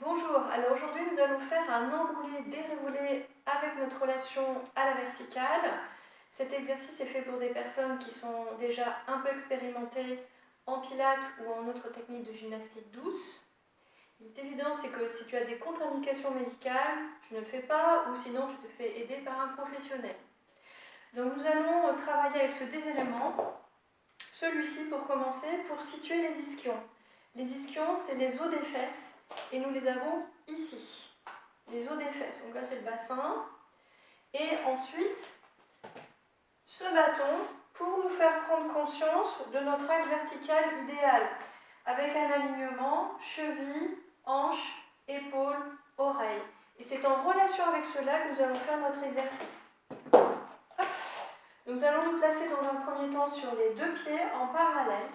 Bonjour, alors aujourd'hui nous allons faire un enroulé déroulé avec notre relation à la verticale. Cet exercice est fait pour des personnes qui sont déjà un peu expérimentées en pilates ou en autre technique de gymnastique douce. Il est évident c'est que si tu as des contre-indications médicales, tu ne le fais pas ou sinon tu te fais aider par un professionnel. Donc nous allons travailler avec ce deux éléments. Celui-ci pour commencer, pour situer les ischions. Les ischions, c'est les os des fesses et nous les avons ici. Les os des fesses. Donc là, c'est le bassin. Et ensuite, ce bâton pour nous faire prendre conscience de notre axe vertical idéal avec un alignement cheville, hanche, épaule, oreille. Et c'est en relation avec cela que nous allons faire notre exercice. Hop. Nous allons nous placer dans un premier temps sur les deux pieds en parallèle.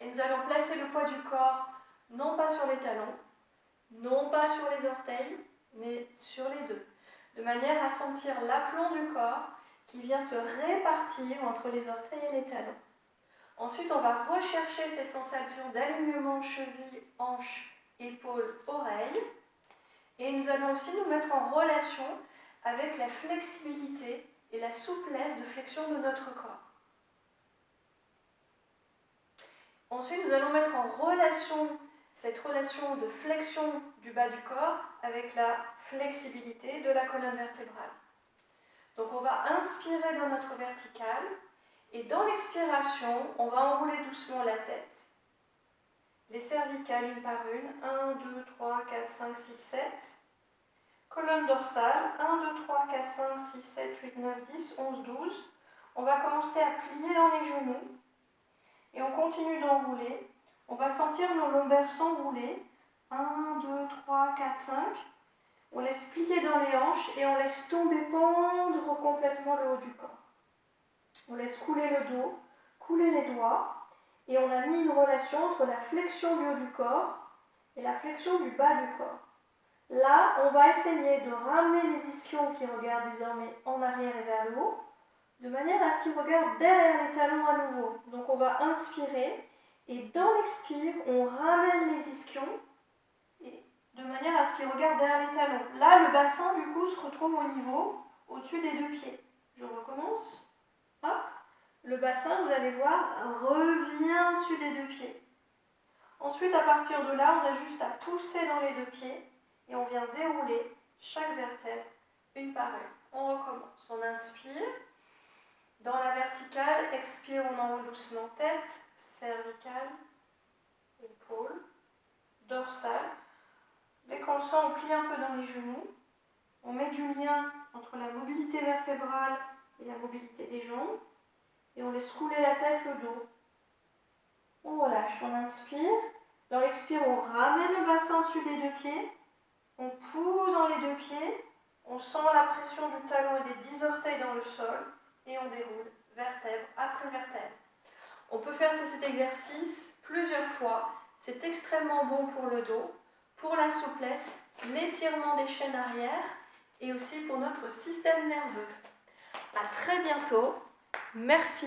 Et nous allons placer le poids du corps non pas sur les talons, non pas sur les orteils, mais sur les deux, de manière à sentir l'aplomb du corps qui vient se répartir entre les orteils et les talons. Ensuite, on va rechercher cette sensation d'alignement cheville, hanche, épaule, oreille. Et nous allons aussi nous mettre en relation avec la flexibilité et la souplesse de flexion de notre corps. Ensuite, nous allons mettre en relation cette relation de flexion du bas du corps avec la flexibilité de la colonne vertébrale. Donc on va inspirer dans notre verticale et dans l'expiration, on va enrouler doucement la tête. Les cervicales une par une, 1, 2, 3, 4, 5, 6, 7. Colonne dorsale, 1, 2, 3, 4, 5, 6, 7, 8, 9, 10, 11, 12. On va commencer à plier dans les genoux et on continue d'enrouler. On va sentir nos lombaires s'enrouler. 1, 2, 3, 4, 5. On laisse plier dans les hanches et on laisse tomber, pendre complètement le haut du corps. On laisse couler le dos, couler les doigts. Et on a mis une relation entre la flexion du haut du corps et la flexion du bas du corps. Là, on va essayer de ramener les ischions qui regardent désormais en arrière et vers le haut, de manière à ce qu'ils regardent derrière les talons à nouveau. Donc on va inspirer. Et dans l'expire, on ramène les ischions de manière à ce qu'ils regardent derrière les talons. Là, le bassin, du coup, se retrouve au niveau, au-dessus des deux pieds. Je recommence. Hop. Le bassin, vous allez voir, revient au-dessus des deux pieds. Ensuite, à partir de là, on a juste à pousser dans les deux pieds et on vient dérouler chaque vertèbre une par une. On recommence. On inspire. Dans la verticale, expire, on enroule doucement tête, cervicale, épaule, dorsale. Dès qu'on le sent, on plie un peu dans les genoux. On met du lien entre la mobilité vertébrale et la mobilité des jambes. Et on laisse couler la tête, le dos. On relâche, on inspire. Dans l'expire, on ramène le bassin au-dessus des deux pieds. On pousse dans les deux pieds. On sent la pression du talon et des 10 orteils dans le sol. Et on déroule vertèbre après vertèbre. On peut faire cet exercice plusieurs fois. C'est extrêmement bon pour le dos, pour la souplesse, l'étirement des chaînes arrière et aussi pour notre système nerveux. À très bientôt. Merci.